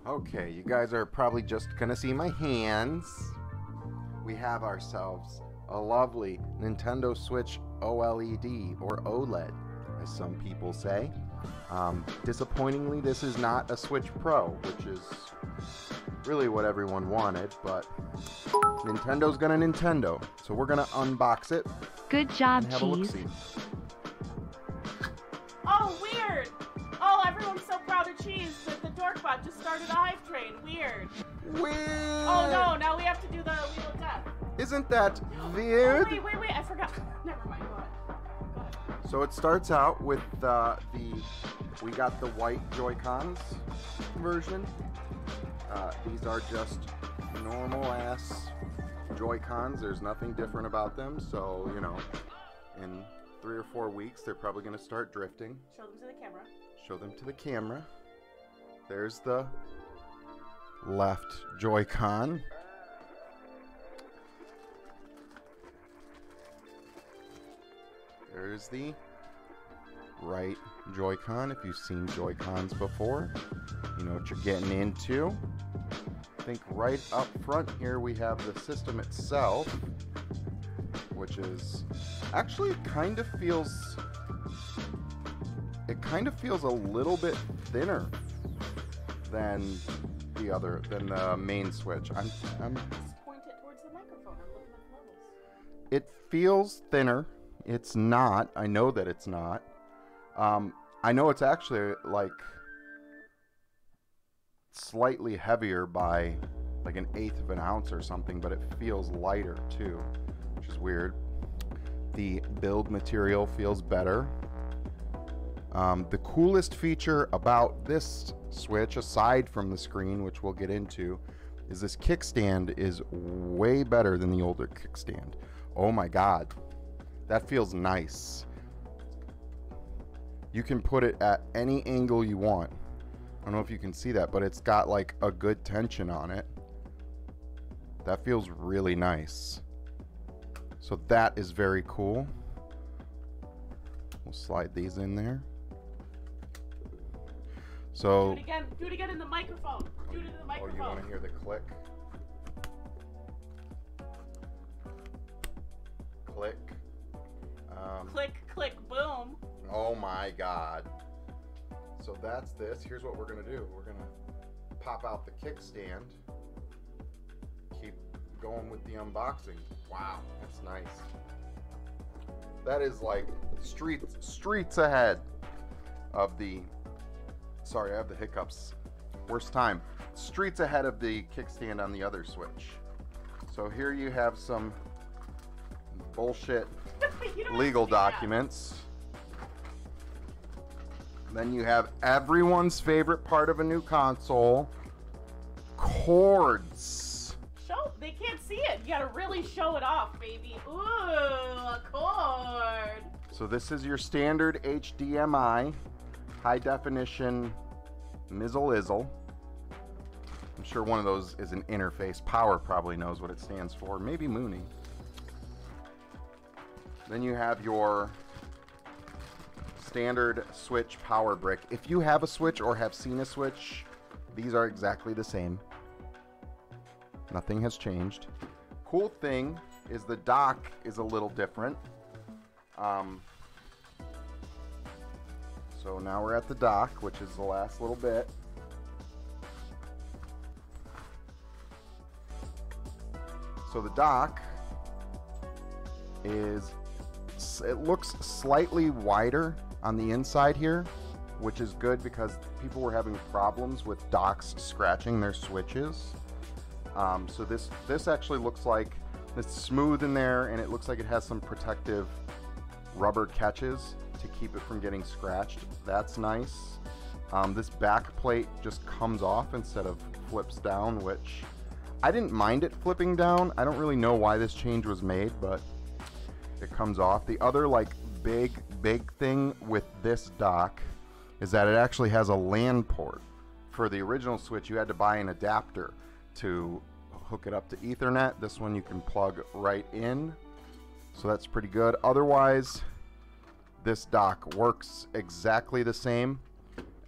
Okay, you guys are probably just gonna see my hands. We have ourselves a lovely Nintendo Switch OLED, or OLED, as some people say. Disappointingly, this is not a Switch Pro, which is really what everyone wanted, but Nintendo's gonna Nintendo, so we're gonna unbox it. Good job, and have a look-see. Oh, weird! Oh, everyone's so proud of cheese that the dorkbot just started a hype train. Weird. Weird! Oh no, now we have to do the Wheel of Death. Isn't that weird? Oh, wait, I forgot. Never mind, go ahead. So it starts out with we got the white Joy-Cons version. These are just normal ass Joy-Cons. There's nothing different about them, so you know, in 3 or 4 weeks they're probably going to start drifting. Show them to the camera. Show them to the camera. There's the left Joy-Con. There's the right Joy-Con. If you've seen Joy-Cons before, you know what you're getting into. I think right up front here we have the system itself, which is actually kind of feels a little bit thinner than the main Switch. I'm Just point it towards the microphone. I'm looking at the levels. It feels thinner. It's not. I know that it's not. I know it's actually like slightly heavier by like 1/8 of an ounce or something, but it feels lighter too, which is weird. The build material feels better. The coolest feature about this Switch, aside from the screen, which we'll get into, is this kickstand is way better than the older kickstand. Oh my god, that feels nice. You can put it at any angle you want. I don't know if you can see that, but it's got like a good tension on it. That feels really nice. So that is very cool. We'll slide these in there. So Do it again in the microphone. Do it in the microphone. Oh, you want to hear the click? Click. Click, click, boom. Oh my god. So that's this. Here's what we're going to do. We're going to pop out the kickstand. Keep going with the unboxing. Wow, that's nice. That is like streets ahead of the... Sorry, I have the hiccups. Worst time. Streets ahead of the kickstand on the other Switch. So here you have some bullshit legal documents. Then you have everyone's favorite part of a new console, cords. They can't see it. You gotta really show it off, baby. Ooh, a cord. So this is your standard HDMI, high definition mizzle-izzle. I'm sure one of those is an interface. Power probably knows what it stands for. Maybe Mooney. Then you have your standard Switch power brick. If you have a Switch or have seen a Switch, these are exactly the same. Nothing has changed. Cool thing is the dock is a little different. So now we're at the dock, which is the last little bit. So the dock is, it looks slightly wider on the inside here, which is good because people were having problems with docks scratching their Switches. So this actually looks like it's smooth in there, and it looks like it has some protective rubber catches to keep it from getting scratched. That's nice. This back plate just comes off instead of flips down, which I didn't mind it flipping down. I don't really know why this change was made, but it comes off. The other like big thing with this dock is that it actually has a LAN port. For the original Switch, you had to buy an adapter to hook it up to Ethernet. This one you can plug right in, so that's pretty good. Otherwise, this dock works exactly the same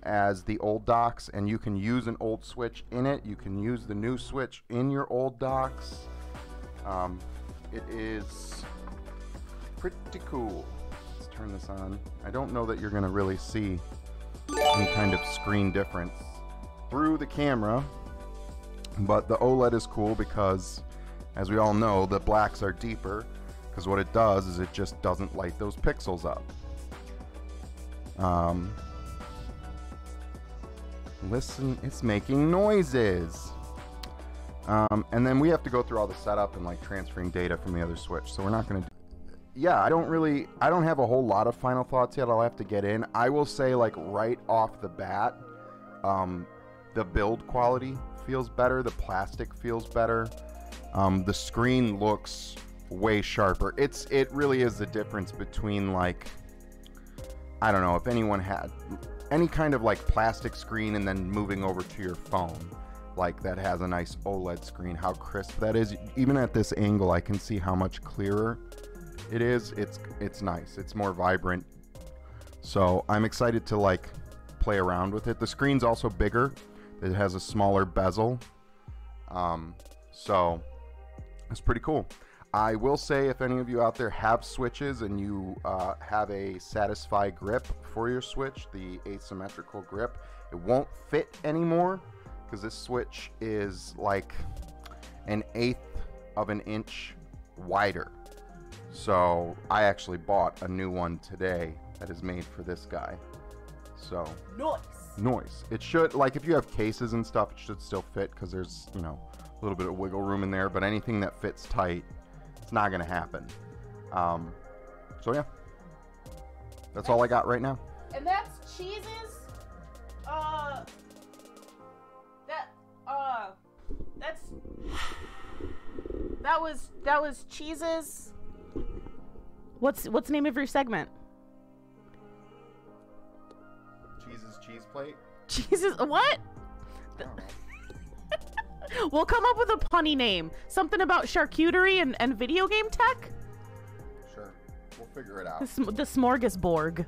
as the old docks, and you can use an old Switch in it. You can use the new Switch in your old docks. It is pretty cool. Let's turn this on. I don't know that you're going to really see any kind of screen difference through the camera, but the OLED is cool because, as we all know, the blacks are deeper, because what it does is it just doesn't light those pixels up. Listen, it's making noises. And then we have to go through all the setup and like transferring data from the other Switch, so we're not going to do. Yeah, I don't have a whole lot of final thoughts yet. I'll have to get in. I will say, like, right off the bat, the build quality feels better, the plastic feels better, the screen looks way sharper. It really is the difference between, like, I don't know, if anyone had any kind of like plastic screen and then moving over to your phone, like that has a nice OLED screen, how crisp that is. Even at this angle, I can see how much clearer it is. It's nice. It's more vibrant. So I'm excited to like play around with it. The screen's also bigger. It has a smaller bezel. So it's pretty cool. I will say, if any of you out there have Switches and you have a Satisfy grip for your Switch, the asymmetrical grip, it won't fit anymore because this Switch is like 1/8 of an inch wider. So I actually bought a new one today that is made for this guy. So noise. It should, like, if you have cases and stuff, it should still fit because there's, you know, a little bit of wiggle room in there. But anything that fits tight, it's not gonna happen. So yeah, that's all I got right now. And that's Cheese's. That was Cheese's. What's the name of your segment? Cheese's cheese plate. Cheese's what? I don't know. We'll come up with a punny name. Something about charcuterie and video game tech? Sure. We'll figure it out. The SmorgasBORG.